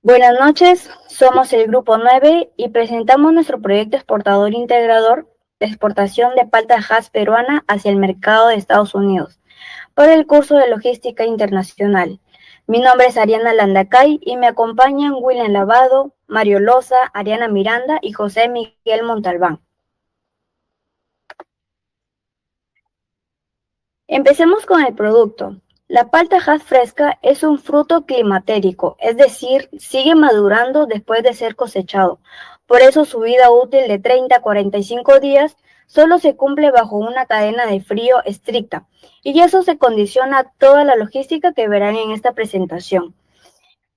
Buenas noches, somos el Grupo 9 y presentamos nuestro proyecto exportador integrador de exportación de palta Hass peruana hacia el mercado de Estados Unidos para el curso de Logística Internacional. Mi nombre es Ariana Landacay y me acompañan William Lavado, Mario Loza, Ariana Miranda y José Miguel Montalbán. Empecemos con el producto. La palta Hass fresca es un fruto climatérico, es decir, sigue madurando después de ser cosechado. Por eso su vida útil de 30 a 45 días solo se cumple bajo una cadena de frío estricta, y eso se condiciona toda la logística que verán en esta presentación.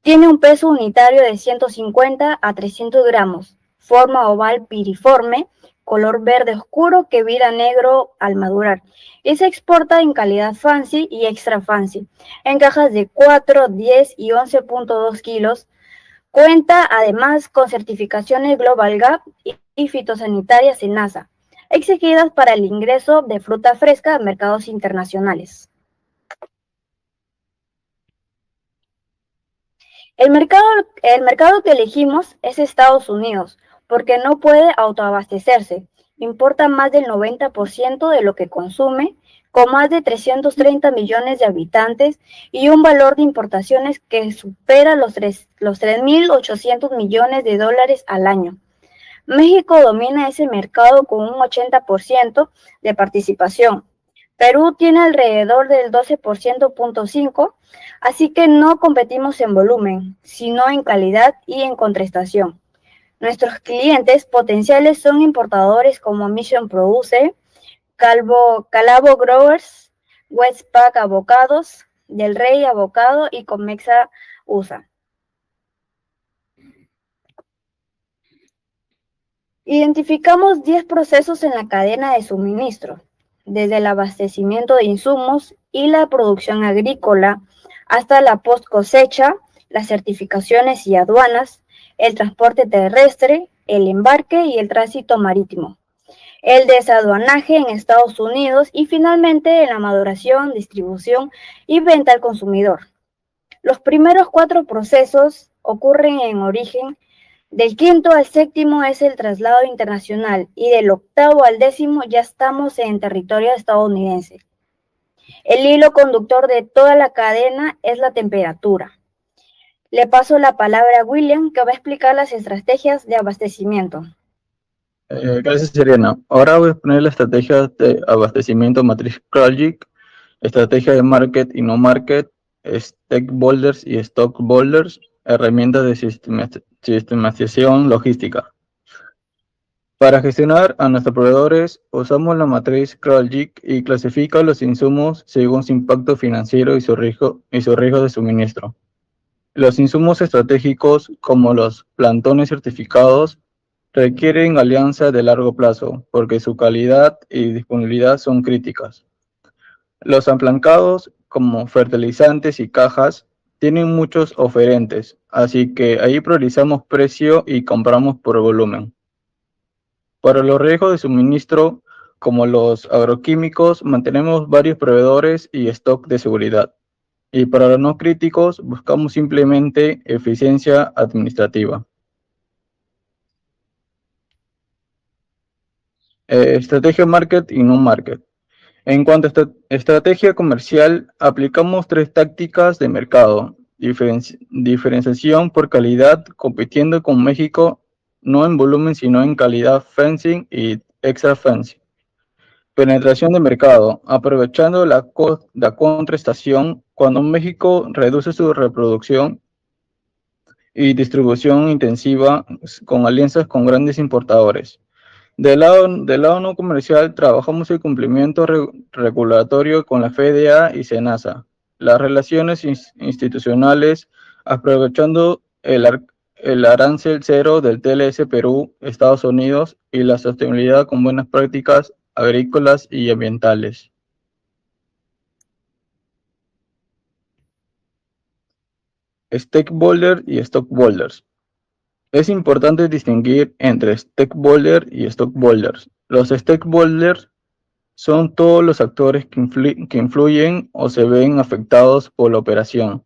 Tiene un peso unitario de 150 a 300 gramos, forma oval piriforme, color verde oscuro que vira negro al madurar, y se exporta en calidad fancy y extra fancy, en cajas de 4, 10 y 11.2 kilos. Cuenta además con certificaciones Global Gap y fitosanitarias en NASA, exigidas para el ingreso de fruta fresca a mercados internacionales. El mercado que elegimos es Estados Unidos, porque no puede autoabastecerse. Importa más del 90% de lo que consume, con más de 330 millones de habitantes y un valor de importaciones que supera los 3.800 millones de dólares al año. México domina ese mercado con un 80% de participación. Perú tiene alrededor del 12.5%, así que no competimos en volumen, sino en calidad y en contratación. Nuestros clientes potenciales son importadores como Mission Produce, Calavo Growers, Westpac Avocados, Del Rey Avocado y Comexa USA. Identificamos 10 procesos en la cadena de suministro, desde el abastecimiento de insumos y la producción agrícola hasta la post cosecha, las certificaciones y aduanas, el transporte terrestre, el embarque y el tránsito marítimo, el desaduanaje en Estados Unidos y finalmente la maduración, distribución y venta al consumidor. Los primeros 4 procesos ocurren en origen. Del quinto al séptimo es el traslado internacional y del octavo al décimo ya estamos en territorio estadounidense. El hilo conductor de toda la cadena es la temperatura. Le paso la palabra a William, que va a explicar las estrategias de abastecimiento. Gracias, Serena. Ahora voy a exponer la estrategia de abastecimiento matriz Kraljic, estrategia de market y no market, stakeholders y stockholders, herramientas de sistematización logística. Para gestionar a nuestros proveedores, usamos la matriz Kraljic y clasifica los insumos según su impacto financiero y su riesgo de suministro. Los insumos estratégicos, como los plantones certificados, requieren alianza de largo plazo, porque su calidad y disponibilidad son críticas. Los aplancados, como fertilizantes y cajas, tienen muchos oferentes, así que ahí priorizamos precio y compramos por volumen. Para los riesgos de suministro, como los agroquímicos, mantenemos varios proveedores y stock de seguridad. Y para los no críticos, buscamos simplemente eficiencia administrativa. Estrategia market y no market. En cuanto a estrategia comercial, aplicamos 3 tácticas de mercado. Diferenciación por calidad, compitiendo con México, no en volumen, sino en calidad fancy y extra fancy. Penetración de mercado, aprovechando la contratación cuando México reduce su reproducción y distribución intensiva con alianzas con grandes importadores. Del lado no comercial, trabajamos el cumplimiento regulatorio con la FDA y SENASA, las relaciones institucionales, aprovechando el arancel cero del TLS Perú, Estados Unidos, y la sostenibilidad con buenas prácticas agrícolas y ambientales. Stakeholder y stockholders. Es importante distinguir entre stakeholder y stockholders. Los stakeholders son todos los actores que influyen o se ven afectados por la operación.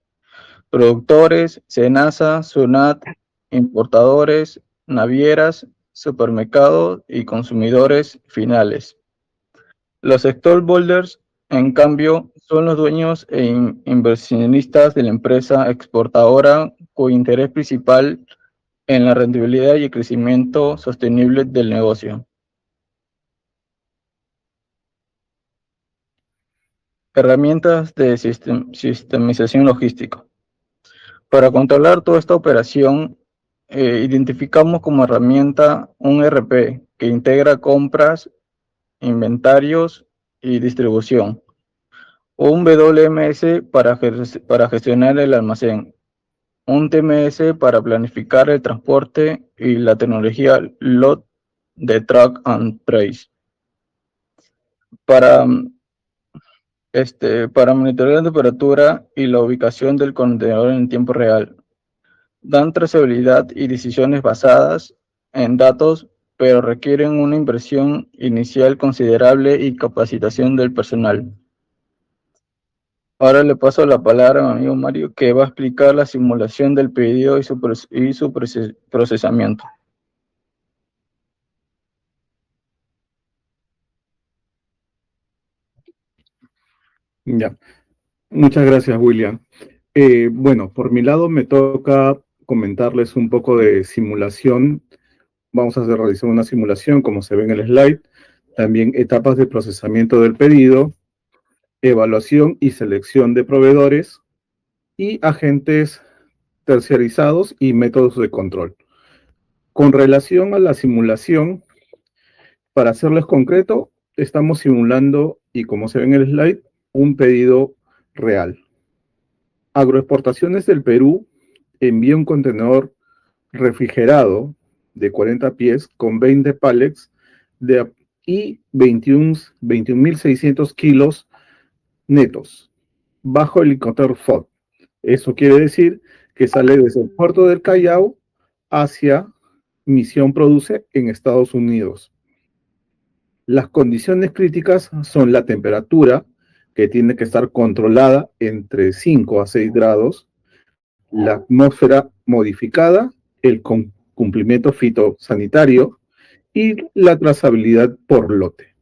productores, SENASA, SUNAT, importadores, navieras, supermercados y consumidores finales. Los stakeholders, en cambio, son los dueños e inversionistas de la empresa exportadora cuyo interés principal en la rentabilidad y el crecimiento sostenible del negocio. Herramientas de sistemización logística. Para controlar toda esta operación, identificamos como herramienta un ERP que integra compras, inventarios y distribución. Un WMS para gestionar el almacén. Un TMS para planificar el transporte y la tecnología LOT de Track and Trace. Para monitorear la temperatura y la ubicación del contenedor en tiempo real. Dan trazabilidad y decisiones basadas en datos, pero requieren una inversión inicial considerable y capacitación del personal. Ahora le paso la palabra a mi amigo Mario, que va a explicar la simulación del pedido y su procesamiento. Ya, muchas gracias, William. Bueno, por mi lado me toca comentarles un poco de simulación. Vamos a realizar una simulación, como se ve en el slide. También etapas de procesamiento del pedido, evaluación y selección de proveedores y agentes terciarizados y métodos de control. Con relación a la simulación, para hacerles concreto, estamos simulando, y como se ve en el slide, un pedido real. Agroexportaciones del Perú envía un contenedor refrigerado de 40 pies con 20 pallets y 21.600 kilos netos bajo el Incoterm FOB. Eso quiere decir que sale desde el puerto del Callao hacia Misión Produce en Estados Unidos. Las condiciones críticas son la temperatura, que tiene que estar controlada entre 5 a 6 grados, la atmósfera modificada, el cumplimiento fitosanitario y la trazabilidad por lote.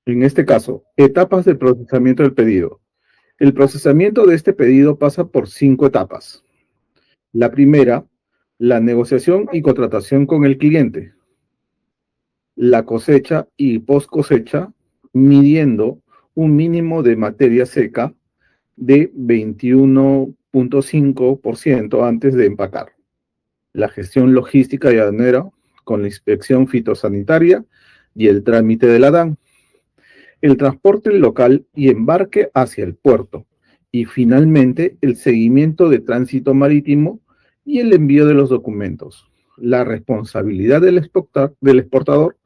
En este caso, etapas del procesamiento del pedido. El procesamiento de este pedido pasa por 5 etapas. La primera, la negociación y contratación con el cliente. La cosecha y post cosecha, midiendo un mínimo de materia seca de 21.5% antes de empacar. La gestión logística y aduanera con la inspección fitosanitaria y el trámite de la DAN. El transporte local y embarque hacia el puerto. Y finalmente el seguimiento de tránsito marítimo y el envío de los documentos. La responsabilidad del exportador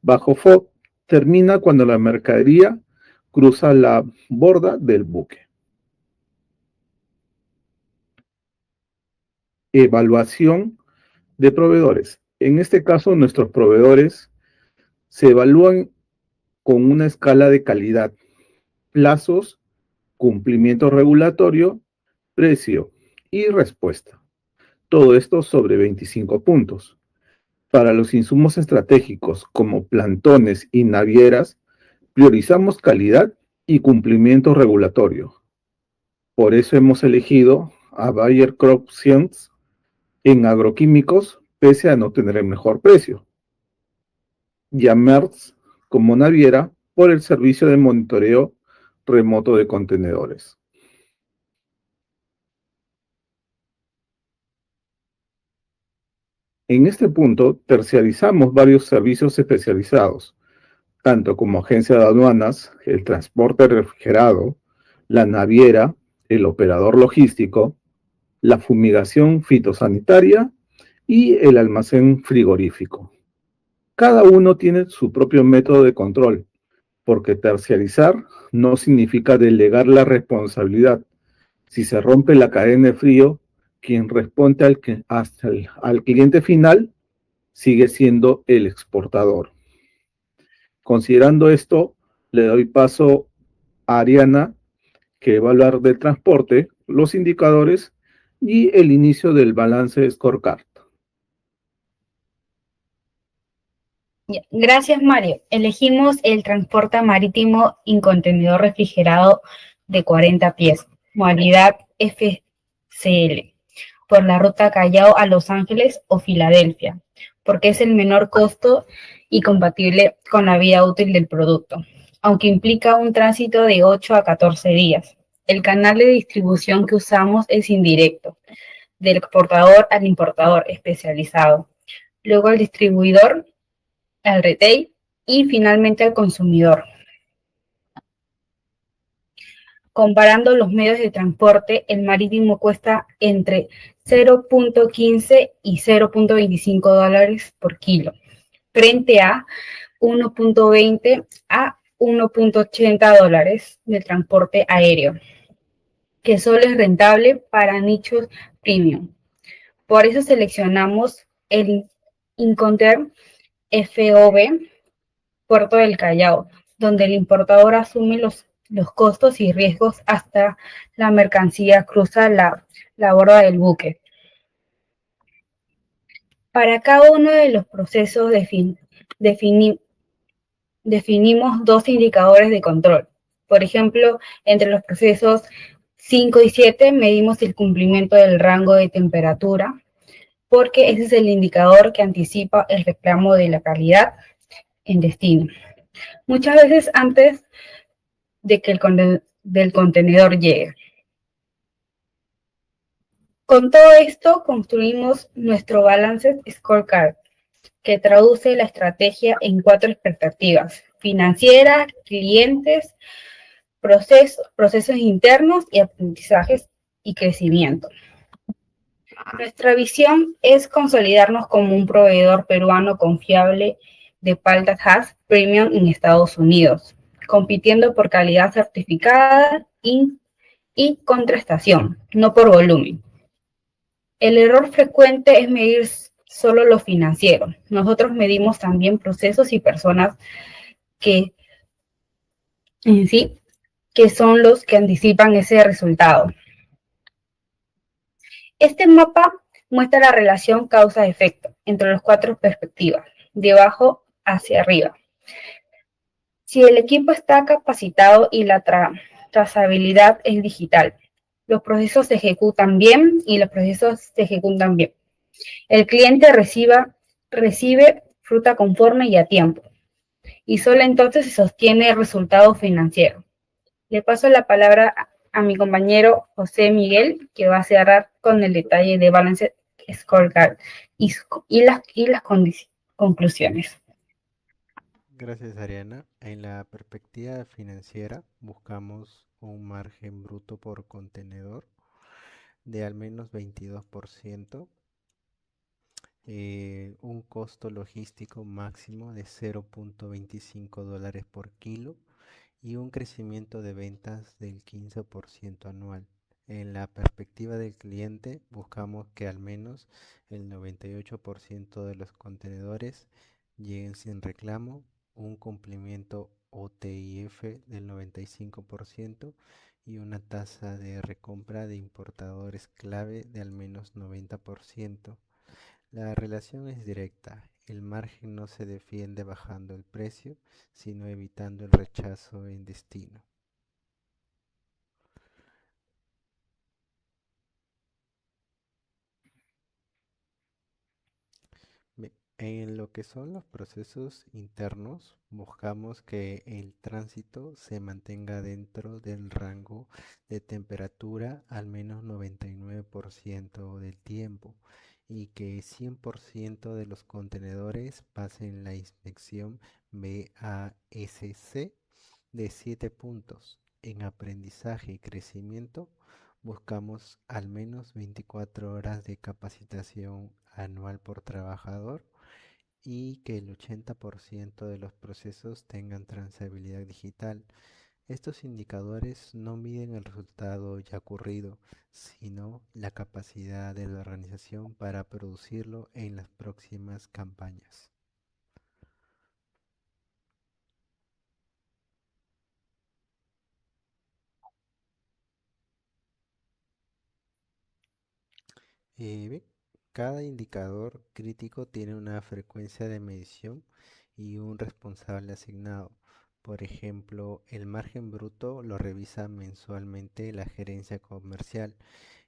bajo FOB termina cuando la mercadería cruza la borda del buque. Evaluación de proveedores. En este caso, nuestros proveedores se evalúan con una escala de calidad, plazos, cumplimiento regulatorio, precio y respuesta. Todo esto sobre 25 puntos. Para los insumos estratégicos como plantones y navieras, priorizamos calidad y cumplimiento regulatorio. Por eso hemos elegido a Bayer Crop Science en agroquímicos, pese a no tener el mejor precio. Y a Merz como naviera por el servicio de monitoreo remoto de contenedores. En este punto, terciarizamos varios servicios especializados, tanto como agencia de aduanas, el transporte refrigerado, la naviera, el operador logístico, la fumigación fitosanitaria y el almacén frigorífico. Cada uno tiene su propio método de control, porque terciarizar no significa delegar la responsabilidad. Si se rompe la cadena de frío, quien responde al cliente final sigue siendo el exportador. Considerando esto, Le doy paso a Ariana, que va a hablar del transporte, los indicadores y el inicio del balance scorecard. Ya, gracias, Mario. Elegimos el transporte marítimo en contenedor refrigerado de 40 pies, modalidad FCL, por la ruta Callao a Los Ángeles o Filadelfia, porque es el menor costo y compatible con la vida útil del producto, aunque implica un tránsito de 8 a 14 días. El canal de distribución que usamos es indirecto, del exportador al importador especializado, luego al distribuidor, al retail y finalmente al consumidor. Comparando los medios de transporte, el marítimo cuesta entre 0.15 y 0.25 dólares por kilo, frente a 1.20 a 1.80 dólares del transporte aéreo, que solo es rentable para nichos premium. Por eso seleccionamos el Incoterm FOB Puerto del Callao, donde el importador asume los costos y riesgos hasta la mercancía cruza la borda del buque. Para cada uno de los procesos definimos dos indicadores de control. Por ejemplo, entre los procesos 5 y 7 medimos el cumplimiento del rango de temperatura, porque ese es el indicador que anticipa el reclamo de la calidad en destino. Muchas veces antes de que del contenedor llegue. Con todo esto construimos nuestro Balance Scorecard, que traduce la estrategia en 4 expectativas: financiera, clientes, procesos internos y aprendizajes y crecimiento. Nuestra visión es consolidarnos como un proveedor peruano confiable de paltas Hass Premium en Estados Unidos, compitiendo por calidad certificada y contrastación, no por volumen. El error frecuente es medir solo lo financiero. Nosotros medimos también procesos y personas que en sí, que son los que anticipan ese resultado. Este mapa muestra la relación causa-efecto entre las 4 perspectivas, de abajo hacia arriba. Si el equipo está capacitado y la trazabilidad es digital, los procesos se ejecutan bien y los procesos se ejecutan bien. El cliente recibe fruta conforme y a tiempo, y solo entonces se sostiene el resultado financiero. Le paso la palabra a mi compañero José Miguel, que va a cerrar con el detalle de Balance Scorecard y las conclusiones. Gracias, Ariana. En la perspectiva financiera, buscamos un margen bruto por contenedor de al menos 22%, un costo logístico máximo de 0.25 dólares por kilo y un crecimiento de ventas del 15% anual. En la perspectiva del cliente, buscamos que al menos el 98% de los contenedores lleguen sin reclamo, un cumplimiento OTIF del 95% y una tasa de recompra de importadores clave de al menos 90%. La relación es directa. El margen no se defiende bajando el precio, sino evitando el rechazo en destino. En lo que son los procesos internos, buscamos que el tránsito se mantenga dentro del rango de temperatura al menos 99% del tiempo y que 100% de los contenedores pasen la inspección BASC de 7 puntos. En aprendizaje y crecimiento, buscamos al menos 24 horas de capacitación anual por trabajador y que el 80% de los procesos tengan trazabilidad digital. Estos indicadores no miden el resultado ya ocurrido, sino la capacidad de la organización para producirlo en las próximas campañas. Bien, cada indicador crítico tiene una frecuencia de medición y un responsable asignado. Por ejemplo, el margen bruto lo revisa mensualmente la gerencia comercial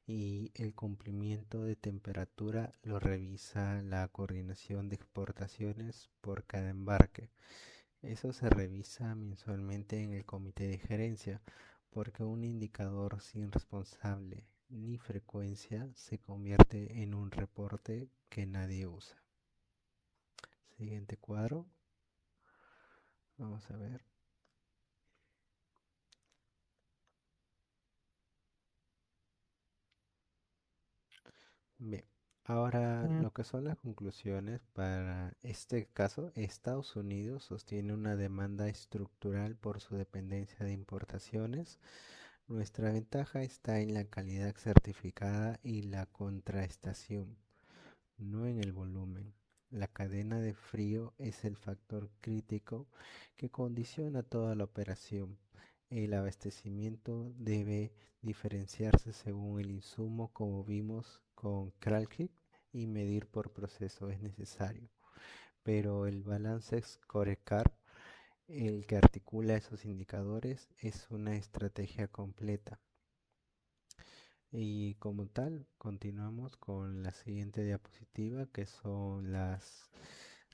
y el cumplimiento de temperatura lo revisa la coordinación de exportaciones por cada embarque. Eso se revisa mensualmente en el comité de gerencia, porque un indicador sin responsable ni frecuencia se convierte en un reporte que nadie usa. Siguiente cuadro. Vamos a ver. Bien. Ahora, lo que son las conclusiones para este caso, Estados Unidos sostiene una demanda estructural por su dependencia de importaciones. Nuestra ventaja está en la calidad certificada y la contraestación, no en el volumen. La cadena de frío es el factor crítico que condiciona toda la operación. El abastecimiento debe diferenciarse según el insumo, como vimos con Kralkick, y medir por proceso es necesario. Pero el balance scorecard, el que articula esos indicadores, es una estrategia completa. Y como tal, continuamos con la siguiente diapositiva, que son las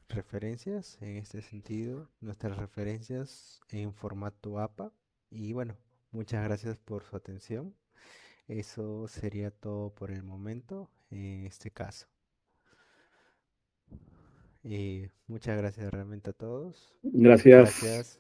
referencias. En este sentido, nuestras referencias en formato APA. Y bueno, muchas gracias por su atención. Eso sería todo por el momento en este caso. Muchas gracias realmente a todos. Gracias. Gracias.